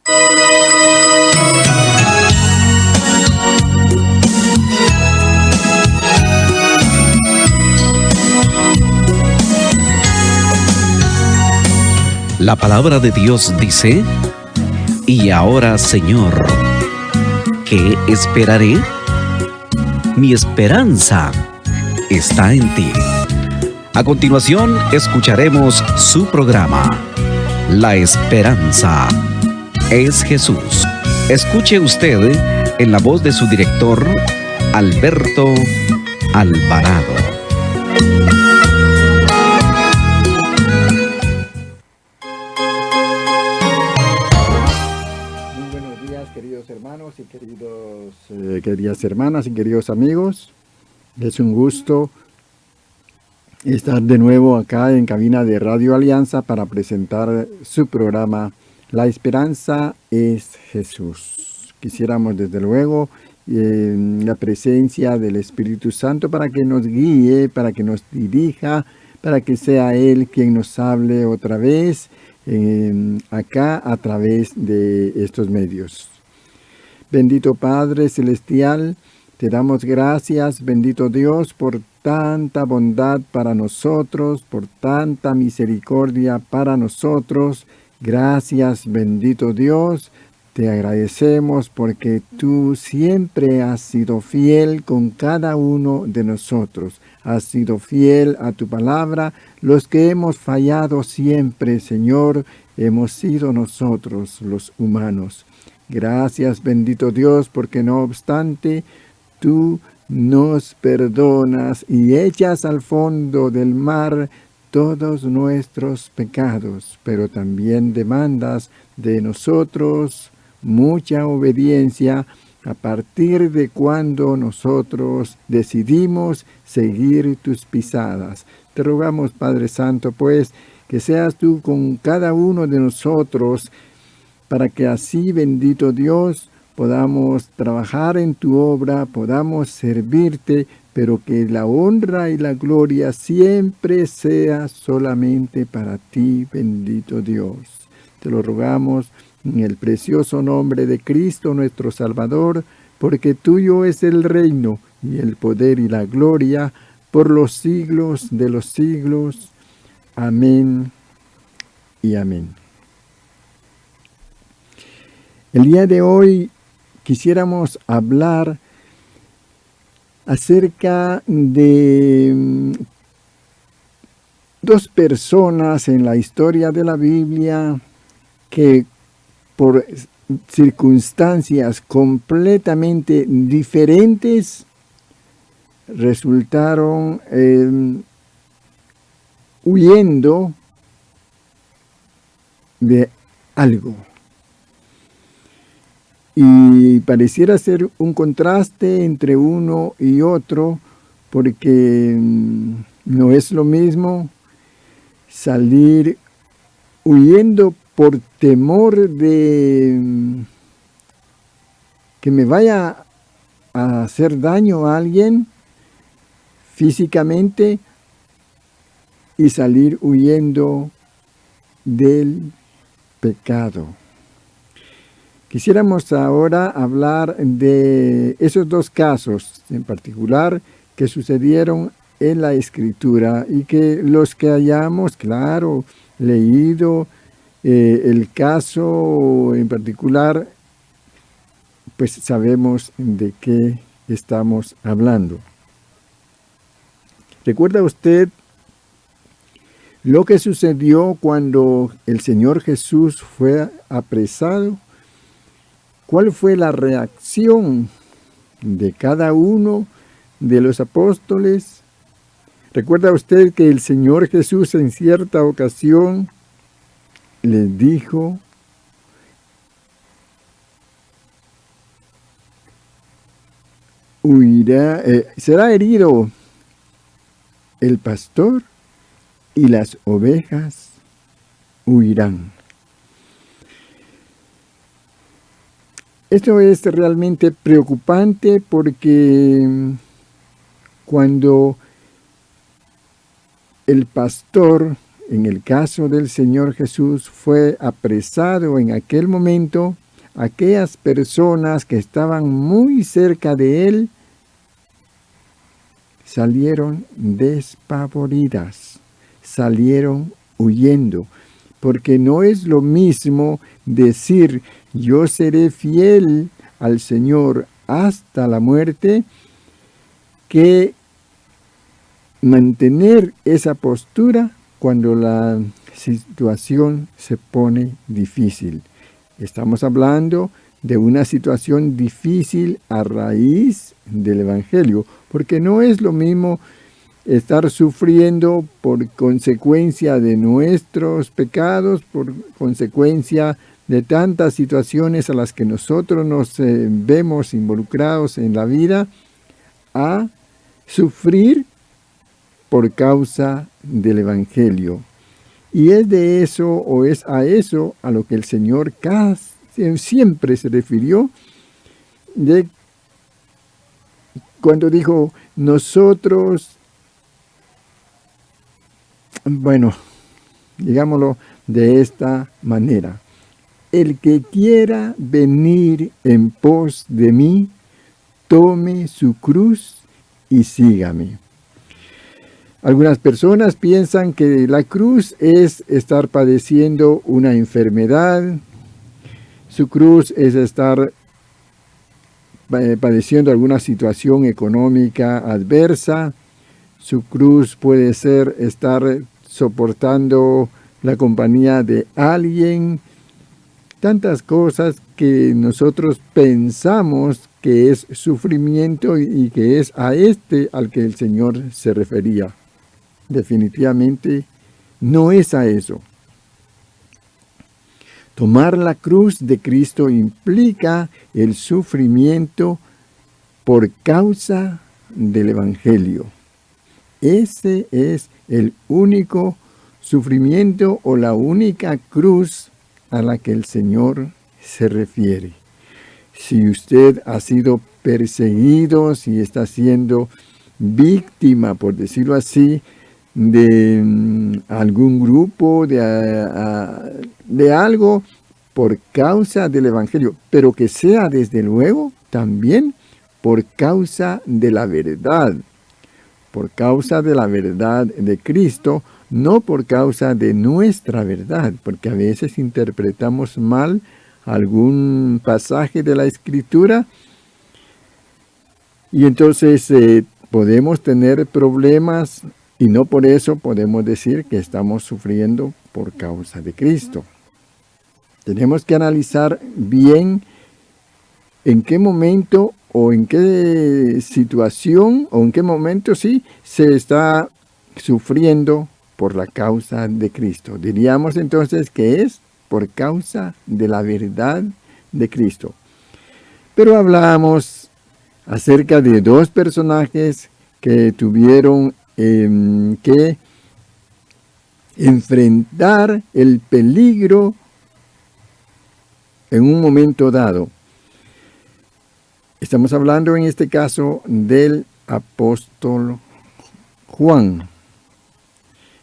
La palabra de Dios dice: y ahora, Señor, ¿qué esperaré? Mi esperanza está en ti. A continuación, escucharemos su programa, La Esperanza es Jesús. Escuche usted en la voz de su director, Alberto Alvarado. Hermanos y queridas hermanas y queridos amigos, es un gusto estar de nuevo acá en cabina de Radio Alianza para presentar su programa La Esperanza es Jesús. Quisiéramos desde luego la presencia del Espíritu Santo para que nos guíe, para que nos dirija, para que sea Él quien nos hable otra vez acá a través de estos medios. Bendito Padre Celestial, te damos gracias, bendito Dios, por tanta bondad para nosotros, por tanta misericordia para nosotros. Gracias, bendito Dios, te agradecemos porque tú siempre has sido fiel con cada uno de nosotros. Has sido fiel a tu palabra. Los que hemos fallado siempre, Señor, hemos sido nosotros, los humanos. Gracias, bendito Dios, porque no obstante, tú nos perdonas y echas al fondo del mar todos nuestros pecados, pero también demandas de nosotros mucha obediencia a partir de cuando nosotros decidimos seguir tus pisadas. Te rogamos, Padre Santo, pues, que seas tú con cada uno de nosotros, para que así, bendito Dios, podamos trabajar en tu obra, podamos servirte, pero que la honra y la gloria siempre sea solamente para ti, bendito Dios. Te lo rogamos en el precioso nombre de Cristo, nuestro Salvador, porque tuyo es el reino y el poder y la gloria por los siglos de los siglos. Amén y amén. El día de hoy quisiéramos hablar acerca de dos personas en la historia de la Biblia que por circunstancias completamente diferentes resultaron huyendo de algo. Y pareciera ser un contraste entre uno y otro, porque no es lo mismo salir huyendo por temor de que me vaya a hacer daño a alguien físicamente y salir huyendo del pecado. Quisiéramos ahora hablar de esos dos casos en particular que sucedieron en la Escritura y que los que hayamos, claro, leído el caso en particular, pues sabemos de qué estamos hablando. ¿Recuerda usted lo que sucedió cuando el Señor Jesús fue apresado? ¿Cuál fue la reacción de cada uno de los apóstoles? ¿Recuerda usted que el Señor Jesús en cierta ocasión les dijo: será herido el pastor y las ovejas huirán? Esto es realmente preocupante porque cuando el pastor en el caso del Señor Jesús, fue apresado en aquel momento. Aquellas personas que estaban muy cerca de él salieron despavoridas, salieron huyendo, porque no es lo mismo decir yo seré fiel al Señor hasta la muerte, que mantener esa postura cuando la situación se pone difícil. Estamos hablando de una situación difícil a raíz del Evangelio, porque no es lo mismo estar sufriendo por consecuencia de nuestros pecados, por consecuencia de tantas situaciones a las que nosotros nos vemos involucrados en la vida, a sufrir por causa del Evangelio. Y es de eso, o es a eso, a lo que el Señor siempre se refirió, de cuando dijo, nosotros, bueno, digámoslo de esta manera, el que quiera venir en pos de mí, tome su cruz y sígame. Algunas personas piensan que la cruz es estar padeciendo una enfermedad. Su cruz es estar padeciendo alguna situación económica adversa. Su cruz puede ser estar soportando la compañía de alguien. Tantas cosas que nosotros pensamos que es sufrimiento y que es a al que el Señor se refería. Definitivamente no es a eso. Tomar la cruz de Cristo implica el sufrimiento por causa del Evangelio. Ese es el único sufrimiento o la única cruz a la que el Señor se refiere. Si usted ha sido perseguido, si está siendo víctima, por decirlo así, de algún grupo, de algo por causa del Evangelio, pero que sea desde luego también por causa de la verdad, por causa de la verdad de Cristo, no por causa de nuestra verdad, porque a veces interpretamos mal algún pasaje de la Escritura y entonces podemos tener problemas. Y no por eso podemos decir que estamos sufriendo por causa de Cristo. Tenemos que analizar bien en qué momento o en qué situación o en qué momento sí se está sufriendo por la causa de Cristo. Diríamos entonces que es por causa de la verdad de Cristo. Pero hablamos acerca de dos personajes que tuvieron que enfrentar el peligro en un momento dado. Estamos hablando en este caso del apóstol Juan.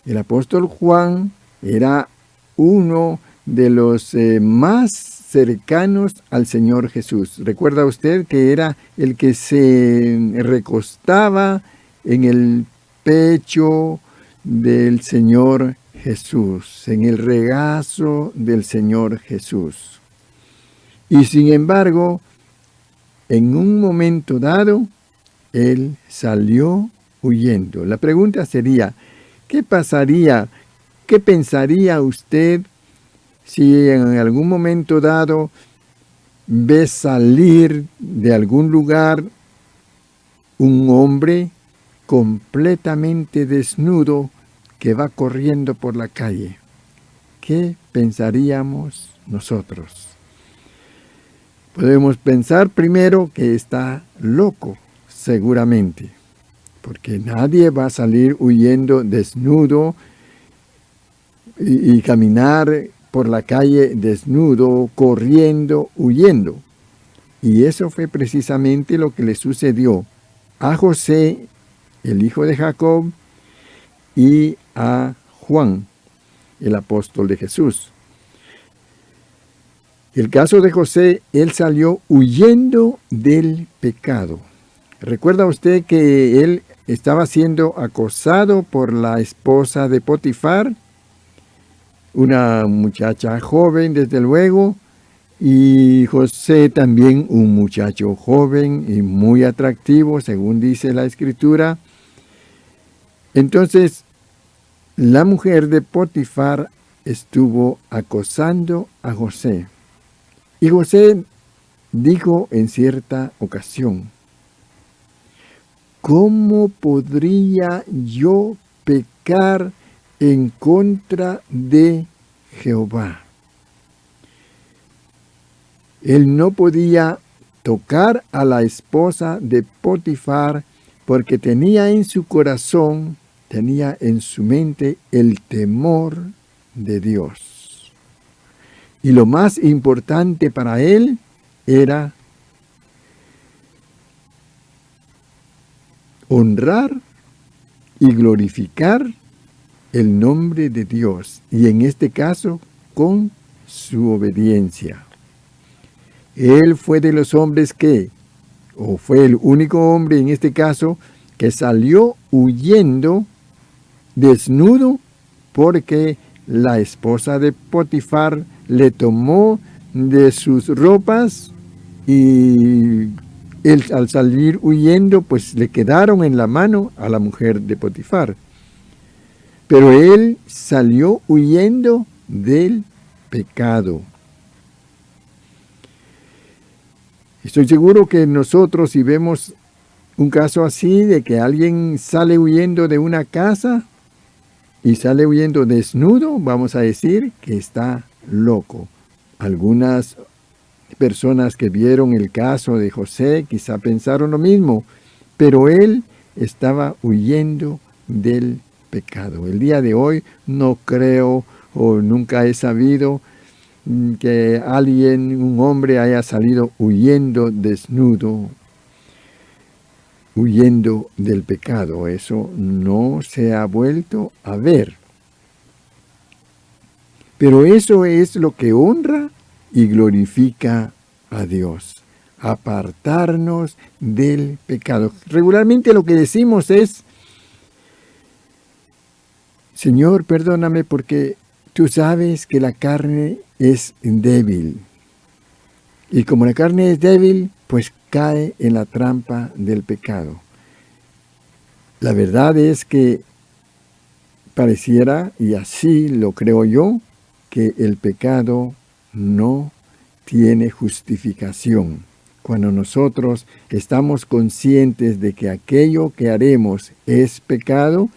El apóstol Juan era uno de los más cercanos al Señor Jesús. ¿Recuerda usted que era el que se recostaba en el pecho del Señor Jesús, en el regazo del Señor Jesús? Y sin embargo, en un momento dado, él salió huyendo. La pregunta sería, ¿qué pasaría? ¿Qué pensaría usted si en algún momento dado ve salir de algún lugar un hombre completamente desnudo que va corriendo por la calle? ¿Qué pensaríamos nosotros? Podemos pensar primero que está loco, seguramente, porque nadie va a salir huyendo desnudo y caminar por la calle desnudo, corriendo, huyendo. Y eso fue precisamente lo que le sucedió a José, el hijo de Jacob, y a Juan. el apóstol de Jesús. El caso de José, él salió huyendo del pecado. ¿Recuerda usted que él estaba siendo acosado por la esposa de Potifar? Una muchacha joven, desde luego, y José también un muchacho joven y muy atractivo, según dice la Escritura. Entonces, la mujer de Potifar estuvo acosando a José. Y José dijo en cierta ocasión: ¿cómo podría yo pecar en contra de Jehová? Él no podía tocar a la esposa de Potifar porque tenía en su corazón, tenía en su mente el temor de Dios. Y lo más importante para él era honrar y glorificar el nombre de Dios, y en este caso con su obediencia. Él fue de los hombres o fue el único hombre en este caso, que salió huyendo desnudo porque la esposa de Potifar le tomó de sus ropas y él, al salir huyendo, pues le quedaron en la mano a la mujer de Potifar. Pero él salió huyendo del pecado. Estoy seguro que nosotros, si vemos un caso así, de que alguien sale huyendo de una casa y sale huyendo desnudo, vamos a decir que está loco. Algunas personas que vieron el caso de José quizá pensaron lo mismo, pero él estaba huyendo del pecado. El día de hoy no creo o nunca he sabido que alguien, un hombre, haya salido huyendo desnudo, huyendo del pecado. Eso no se ha vuelto a ver. Pero eso es lo que honra y glorifica a Dios. Apartarnos del pecado. Regularmente lo que decimos es: Señor, perdóname porque tú sabes que la carne es débil. Y como la carne es débil, pues cae en la trampa del pecado. La verdad es que pareciera, y así lo creo yo, que el pecado no tiene justificación. Cuando nosotros estamos conscientes de que aquello que haremos es pecado,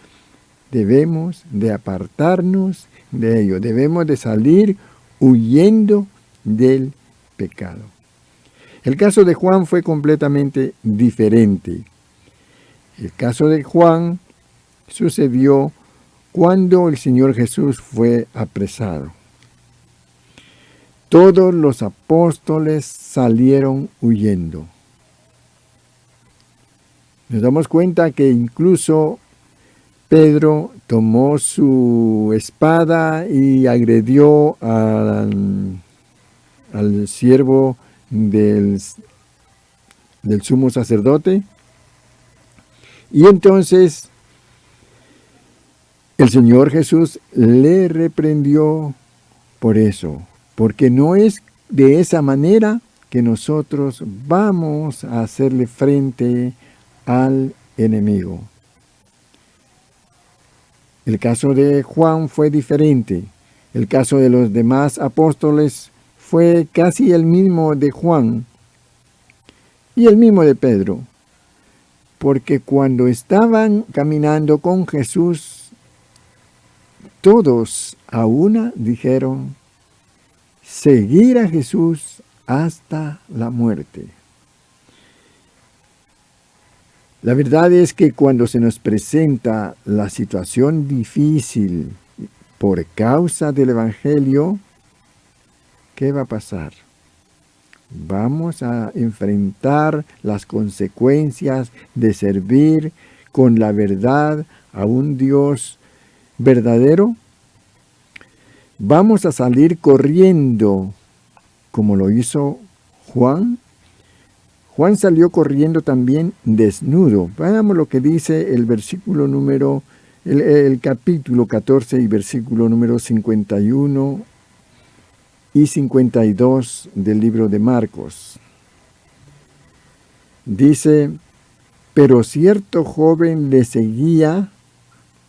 debemos de apartarnos de ello. Debemos de salir huyendo del pecado. El caso de Juan fue completamente diferente. El caso de Juan sucedió cuando el Señor Jesús fue apresado. Todos los apóstoles salieron huyendo. Nos damos cuenta que incluso Pedro tomó su espada y agredió al siervo del sumo sacerdote. Y entonces el Señor Jesús le reprendió por eso, porque no es de esa manera que nosotros vamos a hacerle frente al enemigo. El caso de Juan fue diferente. El caso de los demás apóstoles fue casi el mismo de Juan y el mismo de Pedro. Porque cuando estaban caminando con Jesús, todos a una dijeron: seguir a Jesús hasta la muerte. La verdad es que cuando se nos presenta la situación difícil por causa del Evangelio, ¿qué va a pasar? Vamos a enfrentar las consecuencias de servir con la verdad a un Dios verdadero. vamos a salir corriendo, como lo hizo Juan. Juan salió corriendo también desnudo. Veamos lo que dice el versículo número, el capítulo 14 y versículo número 51 y 52 del libro de Marcos. Dice: pero cierto joven le seguía,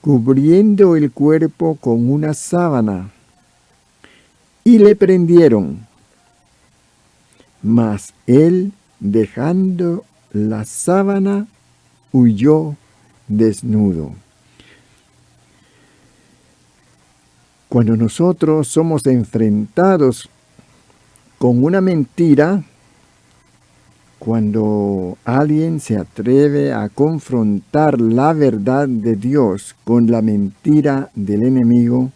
cubriendo el cuerpo con una sábana, y le prendieron. Mas él, dejando la sábana, huyó desnudo. Cuando nosotros somos enfrentados con una mentira, cuando alguien se atreve a confrontar la verdad de Dios con la mentira del enemigo,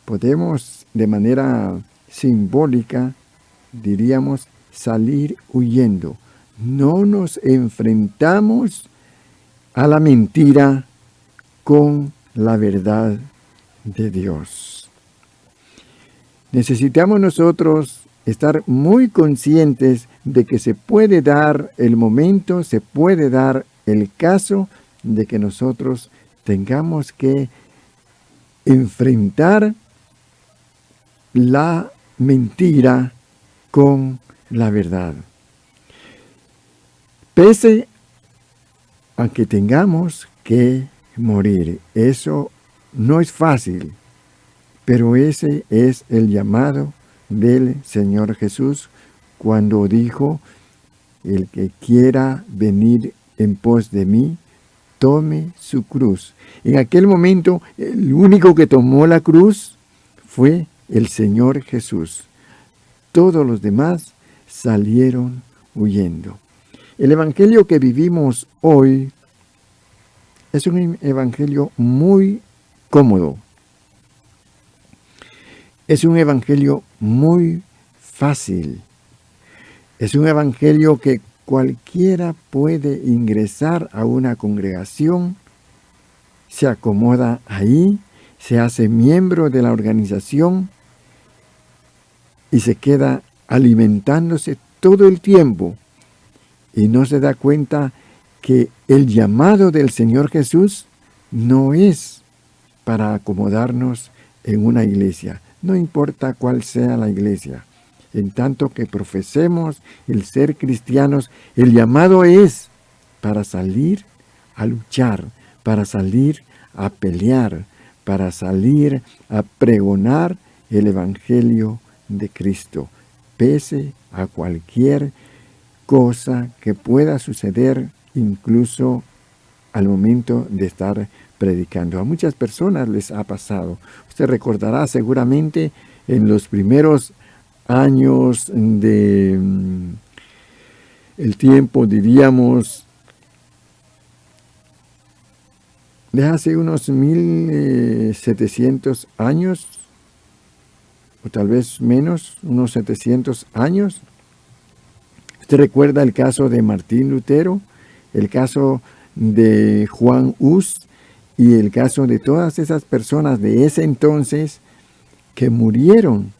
podemos de manera simbólica, diríamos, salir huyendo. No nos enfrentamos a la mentira con la verdad de Dios. Necesitamos nosotros estar muy conscientes de que se puede dar el momento, se puede dar el caso de que nosotros tengamos que enfrentar la mentira con la verdad. Pese a que tengamos que morir, eso no es fácil, pero ese es el llamado del Señor Jesús cuando dijo: el que quiera venir en pos de mí, tome su cruz. En aquel momento, el único que tomó la cruz fue el Señor Jesús. Todos los demás salieron huyendo. El evangelio que vivimos hoy es un evangelio muy cómodo. Es un evangelio muy fácil. Es un evangelio que cualquiera puede ingresar a una congregación, se acomoda ahí, se hace miembro de la organización y se queda alimentándose todo el tiempo y no se da cuenta que el llamado del Señor Jesús no es para acomodarnos en una iglesia. No importa cuál sea la iglesia. En tanto que profesemos el ser cristianos, el llamado es para salir a luchar, para salir a pelear, para salir a pregonar el evangelio de Cristo, pese a cualquier cosa que pueda suceder, incluso al momento de estar predicando. A muchas personas les ha pasado. Usted recordará seguramente en los primeros años de el tiempo, diríamos, de hace unos 1700 años, o tal vez menos, unos 700 años. Usted recuerda el caso de Martín Lutero, el caso de Juan Hus, y el caso de todas esas personas de ese entonces que murieron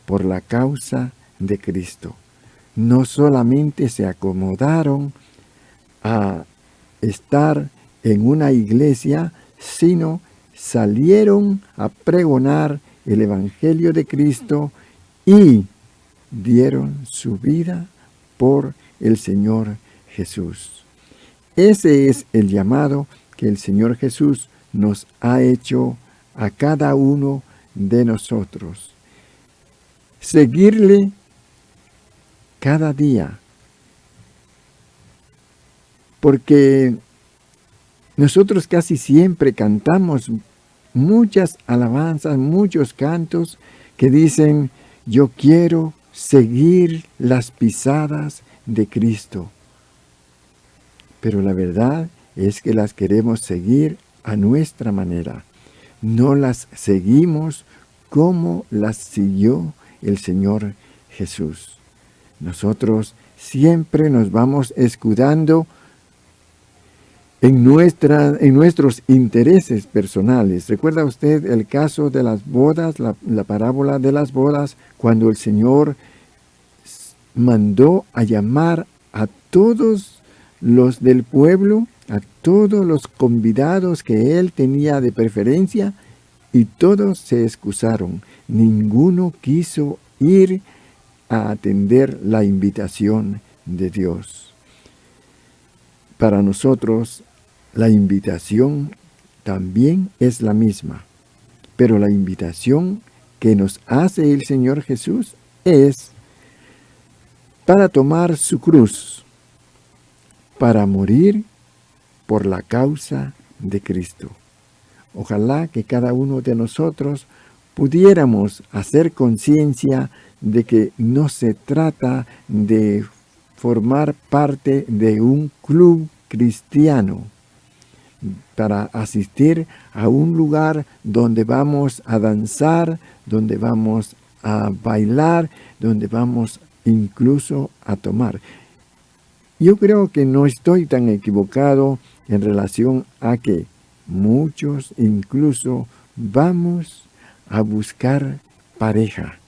por la causa de Cristo. No solamente se acomodaron a estar en una iglesia, sino salieron a pregonar el evangelio de Cristo y dieron su vida por el Señor Jesús. Ese es el llamado que el Señor Jesús nos ha hecho a cada uno de nosotros. Seguirle cada día. Porque nosotros casi siempre cantamos muchas alabanzas, muchos cantos que dicen: yo quiero seguir las pisadas de Cristo. Pero la verdad es que las queremos seguir a nuestra manera. No las seguimos como las siguió el Señor Jesús. Nosotros siempre nos vamos escudando en nuestros intereses personales. ¿Recuerda usted el caso de las bodas, la parábola de las bodas, cuando el Señor mandó a llamar a todos los del pueblo, a todos los convidados que Él tenía de preferencia, y todos se excusaron? Ninguno quiso ir a atender la invitación de Dios. Para nosotros, la invitación también es la misma, pero la invitación que nos hace el Señor Jesús es para tomar su cruz, para morir por la causa de Cristo. Ojalá que cada uno de nosotros pudiéramos hacer conciencia de que no se trata de formar parte de un club cristiano, para asistir a un lugar donde vamos a danzar, donde vamos a bailar, donde vamos incluso a tomar. Yo creo que no estoy tan equivocado en relación a que muchos incluso vamos a buscar pareja.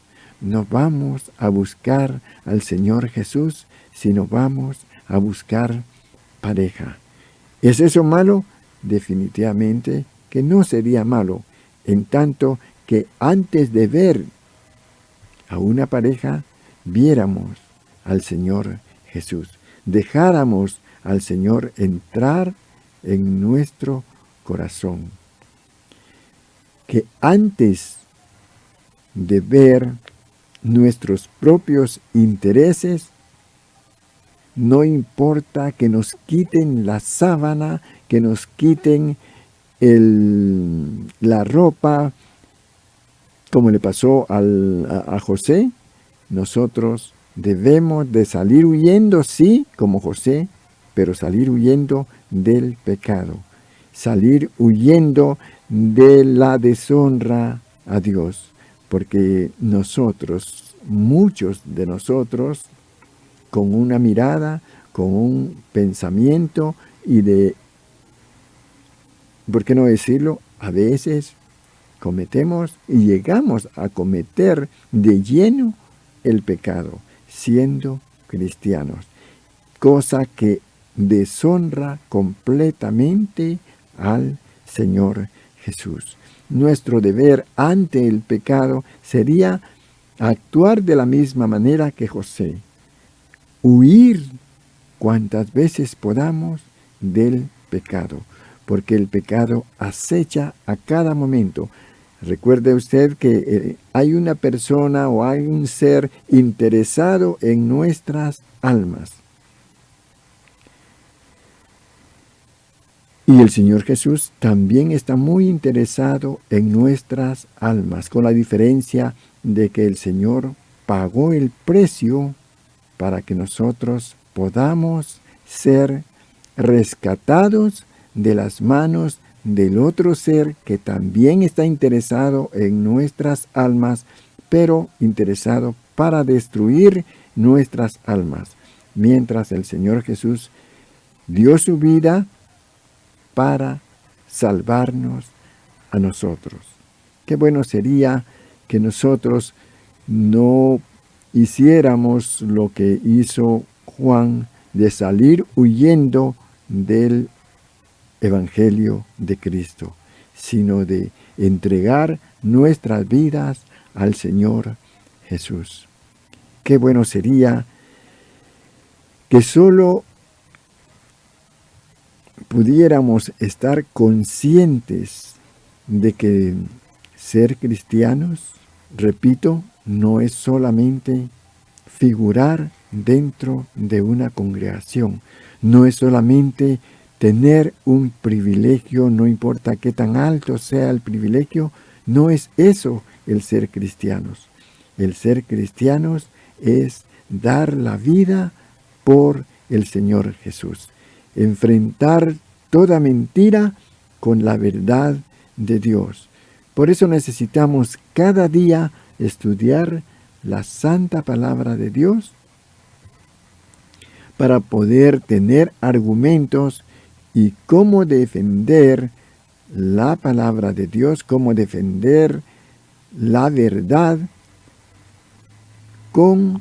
No vamos a buscar al Señor Jesús, sino vamos a buscar pareja. ¿Es eso malo? Definitivamente que no sería malo, en tanto que antes de ver a una pareja, viéramos al Señor Jesús, dejáramos al Señor entrar en nuestro corazón. Que antes de ver nuestros propios intereses, no importa que nos quiten la sábana, que nos quiten la ropa, como le pasó a José, nosotros debemos de salir huyendo, sí, como José, pero salir huyendo del pecado, salir huyendo de la deshonra a Dios, porque nosotros, muchos de nosotros, con una mirada, con un pensamiento y ¿por qué no decirlo? A veces cometemos y llegamos a cometer de lleno el pecado, siendo cristianos, cosa que deshonra completamente al Señor Jesús. Nuestro deber ante el pecado sería actuar de la misma manera que José, huir cuantas veces podamos del pecado, porque el pecado acecha a cada momento. Recuerde usted que hay una persona o hay un ser interesado en nuestras almas. Y el Señor Jesús también está muy interesado en nuestras almas, con la diferencia de que el Señor pagó el precio para que nosotros podamos ser rescatados de las manos del otro ser que también está interesado en nuestras almas, pero interesado para destruir nuestras almas, mientras el Señor Jesús dio su vida para salvarnos a nosotros. Qué bueno sería que nosotros no hiciéramos lo que hizo Juan, de salir huyendo del Evangelio de Cristo, sino de entregar nuestras vidas al Señor Jesús. Qué bueno sería que solo pudiéramos estar conscientes de que ser cristianos, repito, no es solamente figurar dentro de una congregación, no es solamente tener un privilegio, no importa qué tan alto sea el privilegio, no es eso el ser cristianos. El ser cristianos es dar la vida por el Señor Jesús, enfrentar toda mentira con la verdad de Dios. Por eso necesitamos cada día estudiar la santa palabra de Dios para poder tener argumentos y cómo defender la palabra de Dios, cómo defender la verdad con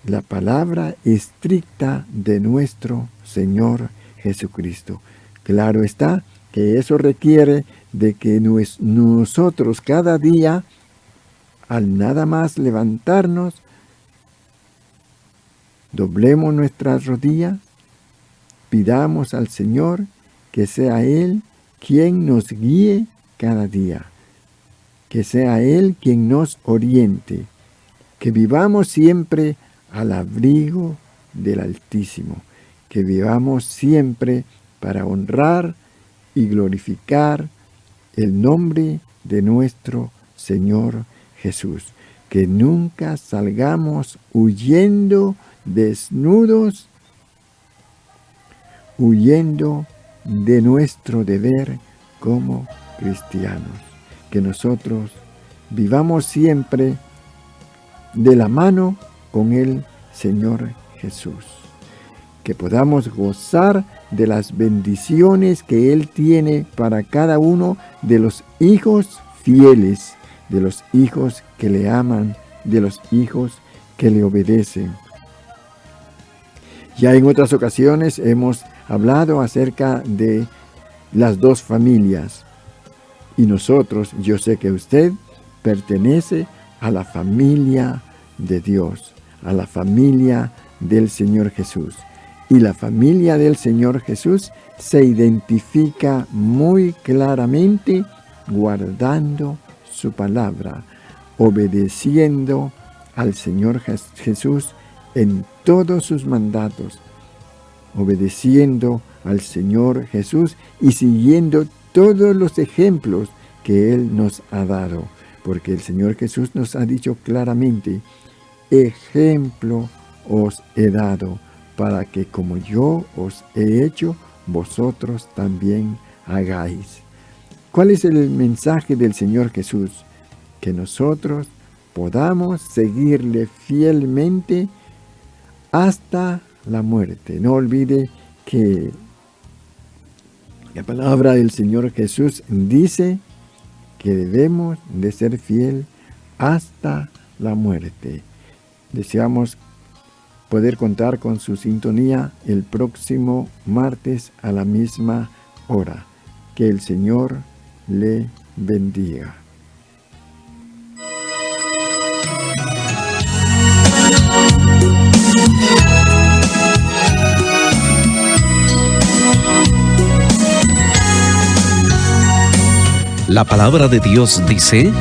la palabra estricta de nuestro Señor Jesucristo. Claro está que eso requiere de que nosotros cada día, al nada más levantarnos, doblemos nuestras rodillas, pidamos al Señor que sea Él quien nos guíe cada día, que sea Él quien nos oriente, que vivamos siempre al abrigo del Altísimo, que vivamos siempre para honrar y glorificar el nombre de nuestro Señor Jesús, que nunca salgamos huyendo desnudos, huyendo de nuestro deber como cristianos, que nosotros vivamos siempre de la mano con el Señor Jesús, que podamos gozar de las bendiciones que Él tiene para cada uno de los hijos fieles, de los hijos que le aman, de los hijos que le obedecen. Ya en otras ocasiones hemos hablado acerca de las dos familias. Y nosotros, yo sé que usted pertenece a la familia de Dios, a la familia del Señor Jesús. Y la familia del Señor Jesús se identifica muy claramente guardando su palabra, obedeciendo al Señor Jesús en todos sus mandatos, obedeciendo al Señor Jesús y siguiendo todos los ejemplos que Él nos ha dado, porque el Señor Jesús nos ha dicho claramente: ejemplo os he dado, para que como yo os he hecho, vosotros también hagáis. ¿Cuál es el mensaje del Señor Jesús? Que nosotros podamos seguirle fielmente hasta la muerte. No olvide que la palabra del Señor Jesús dice que debemos de ser fiel hasta la muerte. Deseamos poder contar con su sintonía el próximo martes a la misma hora. Que el Señor le bendiga. La palabra de Dios dice: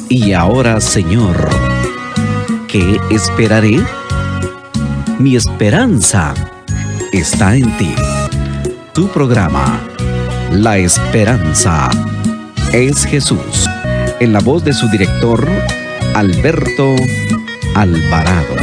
y ahora, Señor, ¿qué esperaré? Mi esperanza está en ti. Tu programa, La Esperanza es Jesús, en la voz de su director, Alberto Alvarado.